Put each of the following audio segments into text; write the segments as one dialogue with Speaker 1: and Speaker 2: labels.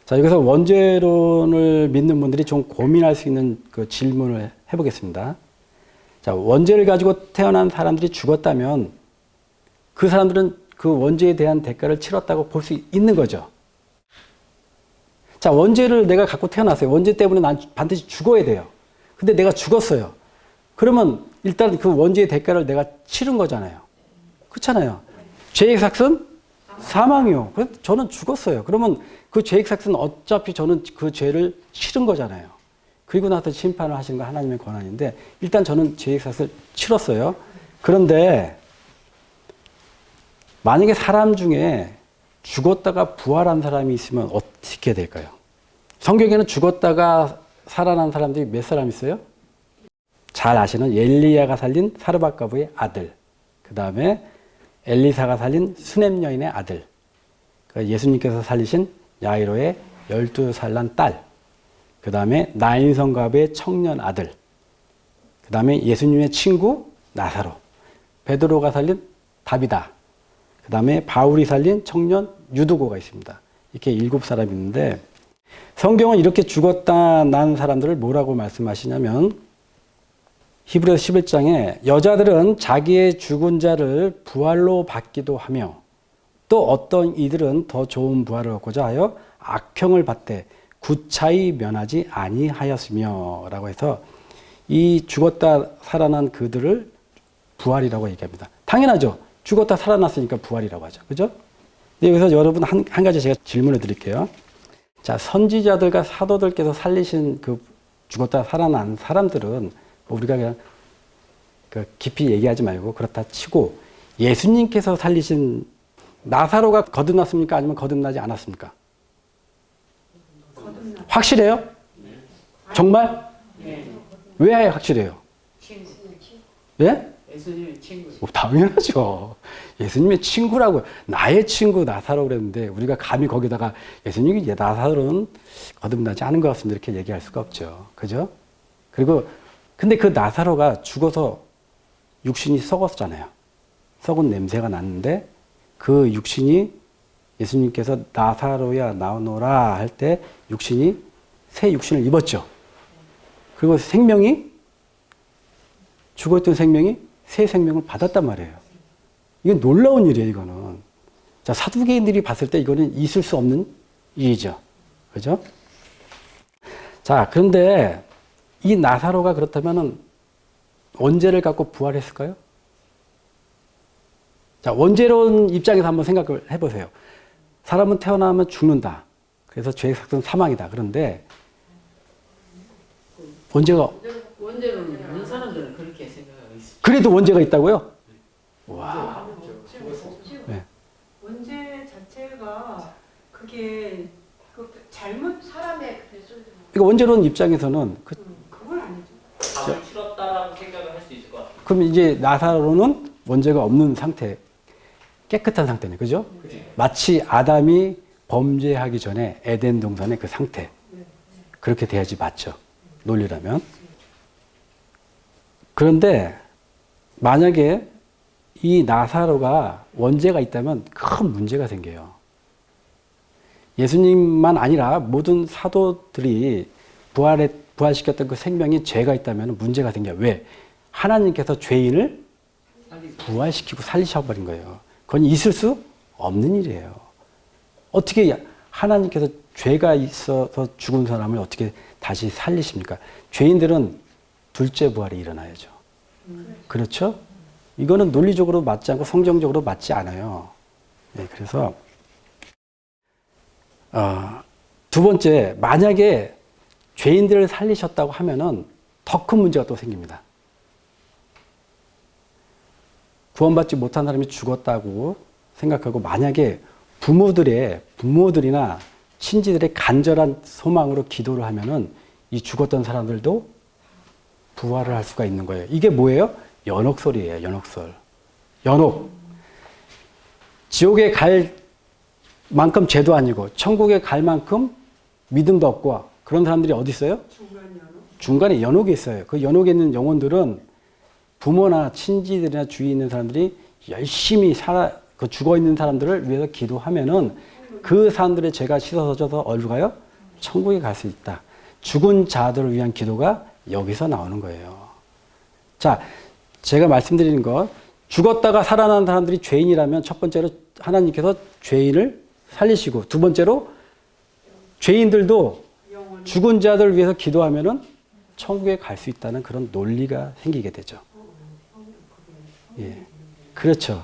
Speaker 1: 자, 여기서 원죄론을 믿는 분들이 좀 고민할 수 있는 그 질문을 해보겠습니다. 자, 원죄를 가지고 태어난 사람들이 죽었다면 그 사람들은 그 원죄에 대한 대가를 치렀다고 볼 수 있는 거죠. 자, 원죄를 내가 갖고 태어났어요. 원죄 때문에 난 반드시 죽어야 돼요. 근데 내가 죽었어요. 그러면 일단 그 원죄의 대가를 내가 치른 거잖아요. 그렇잖아요. 죄의 삭은 사망이요. 그래서 저는 죽었어요. 그러면 그 죄의 삭은 어차피 저는 그 죄를 치른 거잖아요. 그리고 나서 심판을 하시는 건 하나님의 권한인데 일단 저는 죄의 삭을 치렀어요. 그런데 만약에 사람 중에 죽었다가 부활한 사람이 있으면 어떻게 될까요? 성경에는 죽었다가 살아난 사람들이 몇 사람 있어요? 잘 아시는 엘리야가 살린 사르밧가부의 아들, 그 다음에 엘리사가 살린 수넴 여인의 아들, 예수님께서 살리신 야이로의 12살 난 딸, 그 다음에 나인성 가부의 청년 아들, 그 다음에 예수님의 친구 나사로, 베드로가 살린 다비다, 그 다음에 바울이 살린 청년 유두고가 있습니다. 이렇게 7사람이 있는데 성경은 이렇게 죽었다 난 사람들을 뭐라고 말씀하시냐면 히브리서 11장에 여자들은 자기의 죽은 자를 부활로 받기도 하며 또 어떤 이들은 더 좋은 부활을 얻고자 하여 악형을 받되 구차히 면하지 아니하였으며 라고 해서 이 죽었다 살아난 그들을 부활이라고 얘기합니다. 당연하죠. 죽었다 살아났으니까 부활이라고 하죠. 그죠? 여기서 여러분 한 가지 제가 질문을 드릴게요. 자, 선지자들과 사도들께서 살리신 그 죽었다 살아난 사람들은 우리가 그냥 깊이 얘기하지 말고 그렇다 치고 예수님께서 살리신 나사로가 거듭났습니까? 아니면 거듭나지 않았습니까? 확실해요? 네. 정말? 네. 왜 확실해요?
Speaker 2: 친구.
Speaker 1: 예?
Speaker 2: 예수님의 친구.
Speaker 1: 당연하죠. 예수님의 친구라고 나의 친구 나사로 그랬는데 우리가 감히 거기다가 예수님이 나사로는 거듭나지 않은 것 같습니다 이렇게 얘기할 수가 없죠. 그죠? 그리고 근데 그 나사로가 죽어서 육신이 썩었잖아요. 썩은 냄새가 났는데 그 육신이 예수님께서 나사로야 나오너라 할 때 육신이 새 육신을 입었죠. 그리고 생명이 죽어있던 생명이 새 생명을 받았단 말이에요. 이건 놀라운 일이에요, 이거는. 자, 사두개인들이 봤을 때 이거는 있을 수 없는 일이죠. 그죠? 자, 그런데 이 나사로가 그렇다면은 원죄를 갖고 부활했을까요? 자, 원죄론 입장에서 한번 생각을 해보세요. 사람은 태어나면 죽는다. 그래서 죄의 삭은 사망이다. 그런데 원죄가
Speaker 2: 원죄론 있는 사람들은 그렇게 생각하고 있습니다.
Speaker 1: 그래도 원죄가 있다고요? 와.
Speaker 3: 네. 원죄 자체가 그게 잘못 사람의
Speaker 1: 그러니까 원죄론 입장에서는
Speaker 3: 그건 아니죠.
Speaker 4: 답을 치렀다라고 생각을 할 수 있을 것 같아요.
Speaker 1: 그럼 이제 나사로는 원죄가 없는 상태, 깨끗한 상태네, 그죠? 마치 아담이 범죄하기 전에 에덴 동산의 그 상태. 그렇게 돼야지 맞죠. 논리라면. 그런데 만약에 이 나사로가 원죄가 있다면 큰 문제가 생겨요. 예수님만 아니라 모든 사도들이 부활시켰던 그 생명이 죄가 있다면 문제가 생겨요. 왜? 하나님께서 죄인을 부활시키고 살리셔버린 거예요. 그건 있을 수 없는 일이에요. 어떻게 하나님께서 죄가 있어서 죽은 사람을 어떻게 다시 살리십니까? 죄인들은 둘째 부활이 일어나야죠. 그렇죠? 이거는 논리적으로 맞지 않고 성경적으로 맞지 않아요. 네, 그래서 두 번째, 만약에 죄인들을 살리셨다고 하면은 더 큰 문제가 또 생깁니다. 구원받지 못한 사람이 죽었다고 생각하고 만약에 부모들이나 친지들의 간절한 소망으로 기도를 하면은 이 죽었던 사람들도 부활을 할 수가 있는 거예요. 이게 뭐예요? 연옥설이에요. 연옥설. 연옥. 지옥에 갈 만큼 죄도 아니고 천국에 갈 만큼 믿음도 없고 그런 사람들이 어디 있어요? 중간에 연옥이 있어요. 그 연옥에 있는 영혼들은 부모나 친지들이나 주위에 있는 사람들이 열심히 죽어 있는 사람들을 위해서 기도하면은 그 사람들의 죄가 씻어져서 어디로 가요? 천국에 갈 수 있다. 죽은 자들을 위한 기도가 여기서 나오는 거예요. 자, 제가 말씀드리는 것, 죽었다가 살아난 사람들이 죄인이라면 첫 번째로 하나님께서 죄인을 살리시고, 두 번째로 죄인들도 죽은 자들을 위해서 기도하면은 천국에 갈 수 있다는 그런 논리가 생기게 되죠. 예. 그렇죠.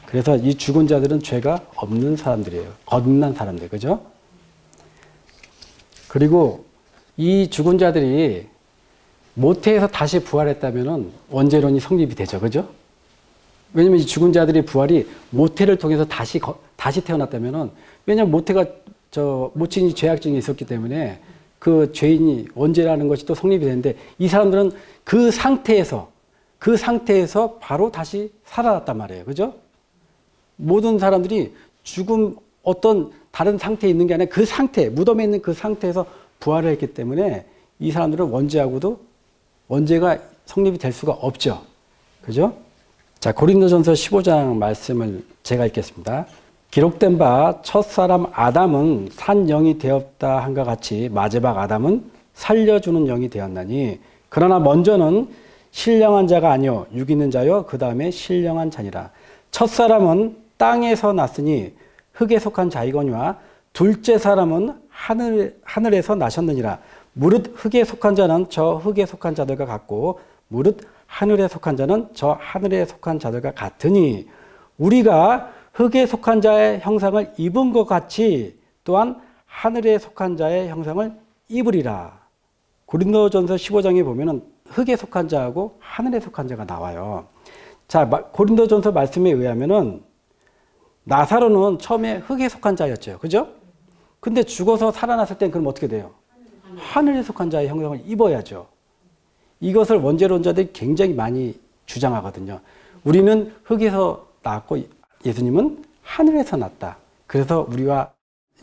Speaker 1: 그래서 이 죽은 자들은 죄가 없는 사람들이에요. 거듭난 사람들, 그죠? 그리고 이 죽은 자들이 모태에서 다시 부활했다면은 원죄론이 성립이 되죠, 그죠? 왜냐면 이 죽은 자들의 부활이 모태를 통해서 다시 태어났다면은, 왜냐면 모태가 모친이 죄악증이 있었기 때문에 그 죄인이 원죄라는 것이 또 성립이 되는데, 이 사람들은 그 상태에서 바로 다시 살아났단 말이에요, 그죠? 모든 사람들이 죽음 어떤 다른 상태에 있는 게 아니라 그 상태, 무덤에 있는 그 상태에서 부활을 했기 때문에 이 사람들은 원죄가 성립이 될 수가 없죠. 그죠? 자, 고린도전서 15장 말씀을 제가 읽겠습니다. 기록된 바 첫사람 아담은 산 영이 되었다 한과 같이 마지막 아담은 살려주는 영이 되었나니, 그러나 먼저는 신령한 자가 아니요 육 있는 자요 그 다음에 신령한 자니라. 첫사람은 땅에서 났으니 흙에 속한 자이거니와 둘째 사람은 하늘에서 나셨느니라. 무릇 흙에 속한 자는 저 흙에 속한 자들과 같고 무릇 하늘에 속한 자는 저 하늘에 속한 자들과 같으니, 우리가 흙에 속한 자의 형상을 입은 것 같이 또한 하늘에 속한 자의 형상을 입으리라. 고린도전서 15장에 보면은 흙에 속한 자하고 하늘에 속한 자가 나와요. 자, 고린도전서 말씀에 의하면은 나사로는 처음에 흙에 속한 자였죠. 그죠? 근데 죽어서 살아났을 땐 그럼 어떻게 돼요? 하늘에 속한 자의 형상을 입어야죠. 이것을 원죄론자들이 굉장히 많이 주장하거든요. 우리는 흙에서 낳았고 예수님은 하늘에서 났다. 그래서 우리와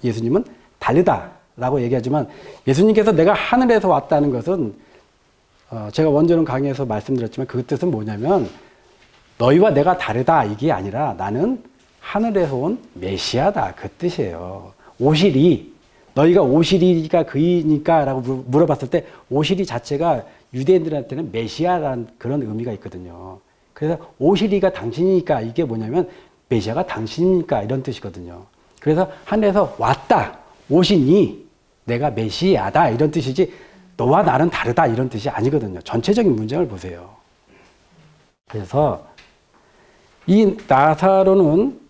Speaker 1: 예수님은 다르다라고 얘기하지만, 예수님께서 내가 하늘에서 왔다는 것은 제가 원죄론 강의에서 말씀드렸지만 그 뜻은 뭐냐면, 너희와 내가 다르다 이게 아니라 나는 하늘에서 온 메시아다 그 뜻이에요. 오시리, 너희가 오시리가 그이니까 라고 물어봤을 때 오시리 자체가 유대인들한테는 메시아라는 그런 의미가 있거든요. 그래서 오시리가 당신이니까 이게 뭐냐면 메시아가 당신이니까 이런 뜻이거든요. 그래서 하늘에서 왔다, 오시니 내가 메시아다 이런 뜻이지 너와 나는 다르다 이런 뜻이 아니거든요. 전체적인 문장을 보세요. 그래서 이 나사로는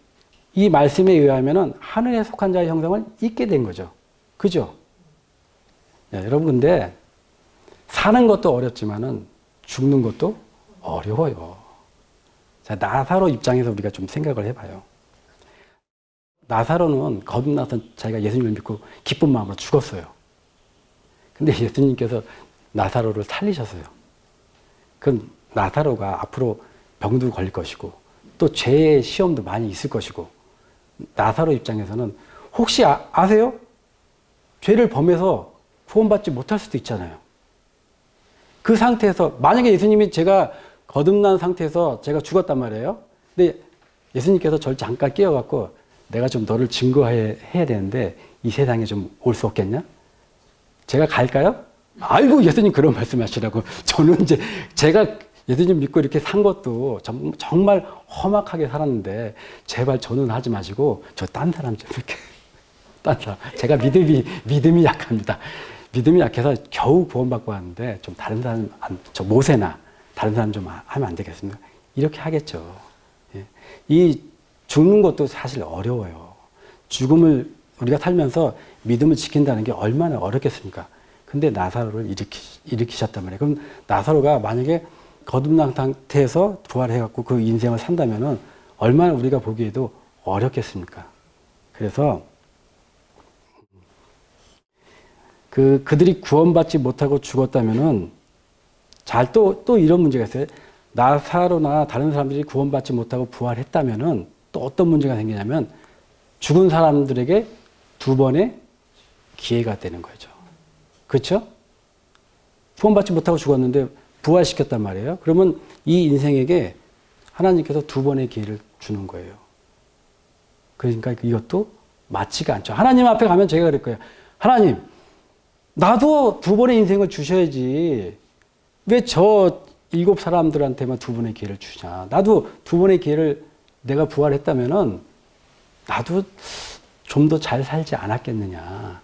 Speaker 1: 이 말씀에 의하면은 하늘에 속한 자의 형상을 입게 된 거죠. 그죠? 야, 여러분, 근데 사는 것도 어렵지만은 죽는 것도 어려워요. 자, 나사로 입장에서 우리가 좀 생각을 해봐요. 나사로는 거듭나서 자기가 예수님을 믿고 기쁜 마음으로 죽었어요. 근데 예수님께서 나사로를 살리셨어요. 그럼 나사로가 앞으로 병도 걸릴 것이고 또 죄의 시험도 많이 있을 것이고, 나사로 입장에서는 혹시 아세요? 죄를 범해서 구원받지 못할 수도 있잖아요. 그 상태에서 만약에 예수님이 제가 거듭난 상태에서 제가 죽었단 말이에요. 근데 예수님께서 저를 잠깐 깨워갖고 내가 좀 너를 증거해야 되는데 이 세상에 좀 올 수 없겠냐? 제가 갈까요? 아이고 예수님 그런 말씀하시라고. 저는 이제 제가 예수님 믿고 이렇게 산 것도 정말 험악하게 살았는데 제발 저는 하지 마시고 저 딴 사람 좀 이렇게 딴 사람. 제가 믿음이 약합니다. 믿음이 약해서 겨우 구원받고 왔는데 좀 다른 사람 저 모세나 다른 사람 좀 하면 안 되겠습니까? 이렇게 하겠죠. 예. 이 죽는 것도 사실 어려워요. 죽음을 우리가 살면서 믿음을 지킨다는 게 얼마나 어렵겠습니까? 근데 나사로를 일으키셨단 말이에요. 그럼 나사로가 만약에 거듭난 상태에서 부활해갖고 그 인생을 산다면은 얼마나 우리가 보기에도 어렵겠습니까? 그래서 그들이 구원받지 못하고 죽었다면은 또 이런 문제가 있어요. 나사로나 다른 사람들이 구원받지 못하고 부활했다면은 또 어떤 문제가 생기냐면 죽은 사람들에게 두 번의 기회가 되는 거죠. 그렇죠? 구원받지 못하고 죽었는데 부활시켰단 말이에요. 그러면 이 인생에게 하나님께서 두 번의 기회를 주는 거예요. 그러니까 이것도 맞지가 않죠. 하나님 앞에 가면 제가 그럴 거예요. 하나님, 나도 두 번의 인생을 주셔야지. 왜 저 7 사람들한테만 두 번의 기회를 주냐. 나도 두 번의 기회를 내가 부활했다면은 나도 좀 더 잘 살지 않았겠느냐.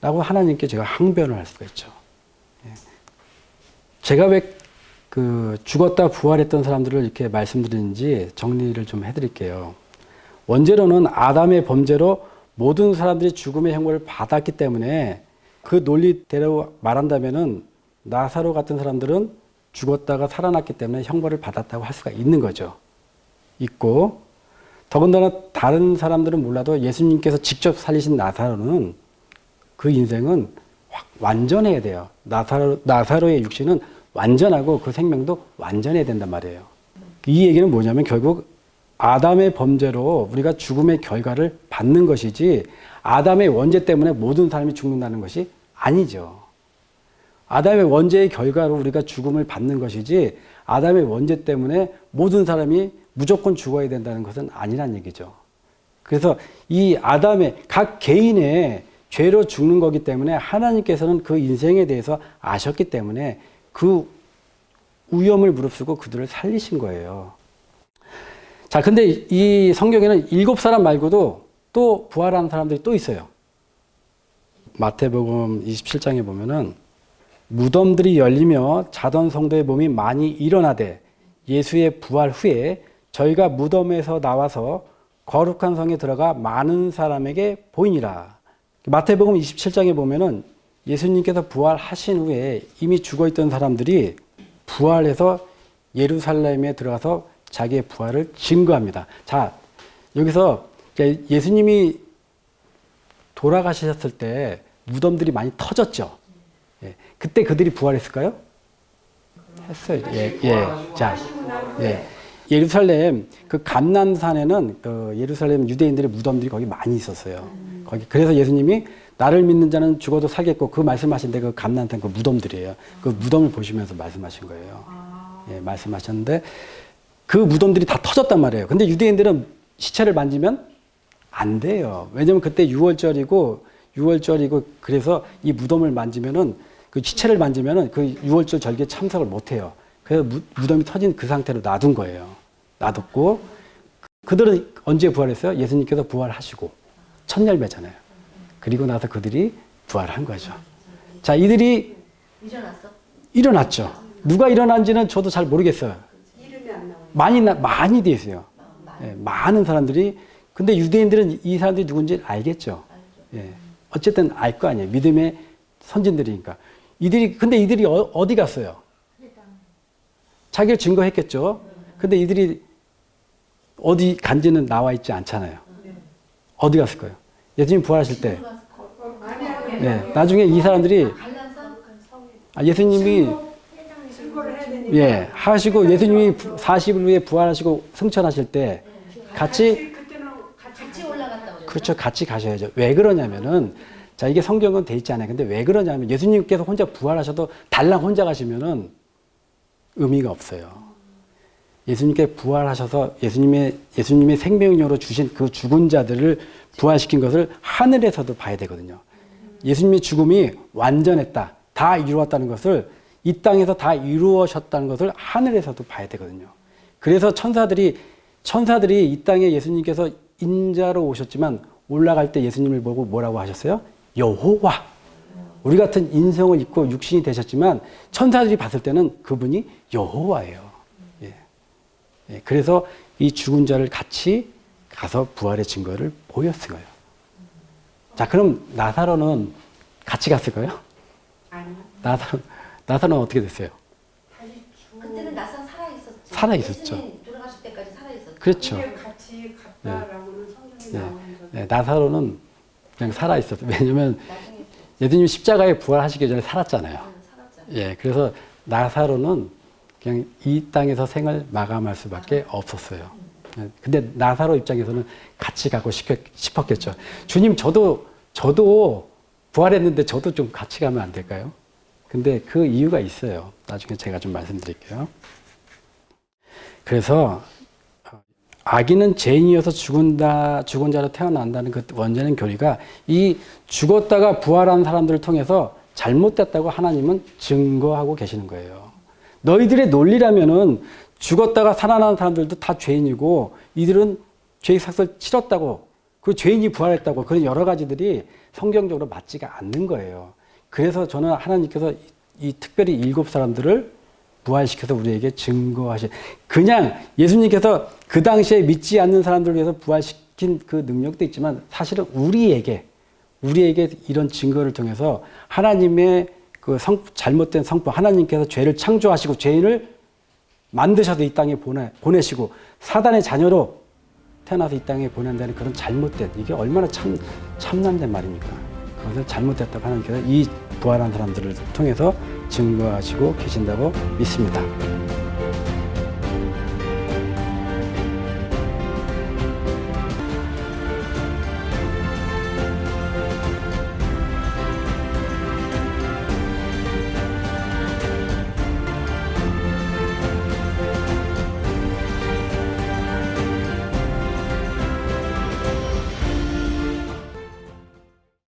Speaker 1: 라고 하나님께 제가 항변을 할 수가 있죠. 제가 왜 죽었다 부활했던 사람들을 이렇게 말씀드리는지 정리를 좀 해드릴게요. 원죄로는 아담의 범죄로 모든 사람들이 죽음의 형벌을 받았기 때문에 그 논리대로 말한다면은 나사로 같은 사람들은 죽었다가 살아났기 때문에 형벌을 받았다고 할 수가 있는 거죠. 있고, 더군다나 다른 사람들은 몰라도 예수님께서 직접 살리신 나사로는 그 인생은 완전해야 돼요. 나사로의 육신은 완전하고 그 생명도 완전해야 된단 말이에요. 이 얘기는 뭐냐면 결국 아담의 범죄로 우리가 죽음의 결과를 받는 것이지 아담의 원죄 때문에 모든 사람이 죽는다는 것이 아니죠. 아담의 원죄의 결과로 우리가 죽음을 받는 것이지 아담의 원죄 때문에 모든 사람이 무조건 죽어야 된다는 것은 아니란 얘기죠. 그래서 이 아담의 각 개인의 죄로 죽는 거기 때문에 하나님께서는 그 인생에 대해서 아셨기 때문에 그 위험을 무릅쓰고 그들을 살리신 거예요. 자, 근데 이 성경에는 7 사람 말고도 또 부활하는 사람들이 또 있어요. 마태복음 27장에 보면은 무덤들이 열리며 자던 성도의 몸이 많이 일어나되 예수의 부활 후에 저희가 무덤에서 나와서 거룩한 성에 들어가 많은 사람에게 보이니라. 마태복음 27장에 보면은 예수님께서 부활하신 후에 이미 죽어있던 사람들이 부활해서 예루살렘에 들어가서 자기의 부활을 증거합니다. 자, 여기서 예수님이 돌아가셨을 때 무덤들이 많이 터졌죠. 예. 그때 그들이 부활했을까요? 했어요. 예, 예. 자, 예. 예루살렘 그 감난산에는 예루살렘 유대인들의 무덤들이 거기 많이 있었어요. 거기 그래서 예수님이 나를 믿는 자는 죽어도 살겠고 그 말씀하신데 그 감난산 그 무덤들이에요. 그 무덤을 보시면서 말씀하신 거예요. 예, 말씀하셨는데 그 무덤들이 다 터졌단 말이에요. 근데 유대인들은 시체를 만지면 안 돼요. 왜냐면 그때 6월절이고 그래서 이 무덤을 만지면은 그 시체를 만지면은 그 6월절 절기에 참석을 못 해요. 그래서 무덤이 터진 그 상태로 놔둔 거예요. 놔뒀고 그들은 언제 부활했어요? 예수님께서 부활하시고 첫 열매잖아요. 그리고 나서 그들이 부활한 거죠. 자, 이들이 일어났죠. 누가 일어난지는 저도 잘 모르겠어요.
Speaker 3: 이름이 안 나와요.
Speaker 1: 많이 돼 있어요. 예, 많은 사람들이. 근데 유대인들은 이 사람들이 누군지 알겠죠. 예, 어쨌든 알 거 아니에요. 믿음의 선진들이니까. 근데 이들이 어디 갔어요? 자기를 증거했겠죠. 근데 이들이 어디 간지는 나와 있지 않잖아요. 어디 갔을 거예요? 예수님 부활하실 때. 네, 나중에 이 사람들이 예수님이
Speaker 3: 증거를 해야 되니까.
Speaker 1: 예, 하시고 예수님이 40일 후에 부활하시고 승천하실 때 같이
Speaker 3: 올라갔다.
Speaker 1: 그렇죠. 같이 가셔야죠. 왜 그러냐면은 자, 이게 성경은 돼 있지 않아요. 근데 왜 그러냐면 예수님께서 혼자 부활하셔도 달랑 혼자 가시면은 의미가 없어요. 예수님께 부활하셔서 예수님의 생명력으로 주신 그 죽은 자들을 부활시킨 것을 하늘에서도 봐야 되거든요. 예수님의 죽음이 완전했다. 다 이루었다는 것을 이 땅에서 다 이루어졌다는 것을 하늘에서도 봐야 되거든요. 그래서 천사들이 이 땅에 예수님께서 인자로 오셨지만 올라갈 때 예수님을 보고 뭐라고 하셨어요? 여호와. 우리 같은 인성을 입고 육신이 되셨지만 천사들이 봤을 때는 그분이 여호와예요. 예. 예. 그래서 이 죽은 자를 같이 가서 부활의 증거를 보였어요. 자, 그럼 나사로는 같이 갔을까요?
Speaker 3: 아니요.
Speaker 1: 나사로는 어떻게 됐어요?
Speaker 5: 그때는 나사로 살아있었죠.
Speaker 1: 살아있었죠.
Speaker 5: 예수님 돌아가실 때까지 살아있었죠.
Speaker 1: 그렇죠.
Speaker 3: 같이 갔다라고는 성경에
Speaker 1: 네.
Speaker 3: 나오는 적.
Speaker 1: 네, 나사로는 그냥 살아있었어요. 왜냐면 예수님 십자가에 부활하시기 전에 살았잖아요.
Speaker 5: 살았잖아요.
Speaker 1: 예, 그래서 나사로는 그냥 이 땅에서 생을 마감할 수밖에 없었어요. 예, 근데 나사로 입장에서는 같이 가고 싶었겠죠. 주님, 저도 부활했는데 저도 좀 같이 가면 안 될까요? 근데 그 이유가 있어요. 나중에 제가 좀 말씀드릴게요. 그래서 악인은 죄인이어서 죽은 자로 태어난다는 그 원죄는 교리가 이 죽었다가 부활한 사람들을 통해서 잘못됐다고 하나님은 증거하고 계시는 거예요. 너희들의 논리라면은 죽었다가 살아난 사람들도 다 죄인이고 이들은 죄의 삭을 치렀다고 그 죄인이 부활했다고 그런 여러 가지들이 성경적으로 맞지가 않는 거예요. 그래서 저는 하나님께서 이 특별히 7 사람들을 부활시켜서 우리에게 증거하신 그냥 예수님께서 그 당시에 믿지 않는 사람들을 위해서 부활시킨 그 능력도 있지만 사실은 우리에게 이런 증거를 통해서 하나님의 그 잘못된 성품 하나님께서 죄를 창조하시고 죄인을 만드셔서 이 땅에 보내시고 사단의 자녀로 태어나서 이 땅에 보낸다는 그런 잘못된 이게 얼마나 참난된 말입니까? 그것을 잘못됐다고 하나님께서 이 부활한 사람들을 통해서 증거하시고 계신다고 믿습니다.